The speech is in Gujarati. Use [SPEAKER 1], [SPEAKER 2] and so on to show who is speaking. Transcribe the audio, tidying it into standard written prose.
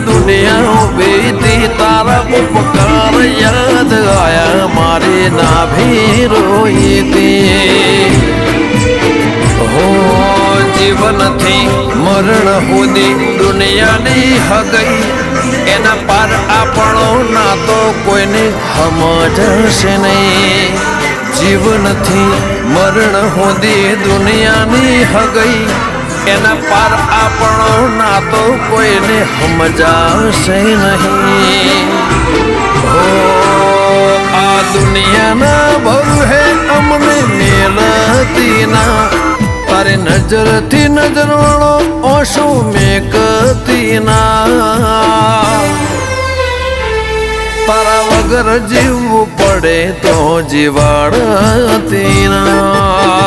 [SPEAKER 1] દુનિયા બેતી તારા ઉપકાર યાદ આયા મારી નાભી રોઈતી હો જીવનથી મરણ સુધી દુનિયાની હગઈ એના પાર આપણો ના તો કોઈને સમજશે નહીં જીવનથી મરણ સુધી દુનિયાની હગઈ એના પાર આપણો ના તો કોઈને સમજાશે નહીં હો આ દુનિયાના ભવ હે અમને મેલતી ના તારે નજરથી નજર વાળો ઓશો મેકતી ના તારા વગર જીવવું પડે તો જીવાડતી ના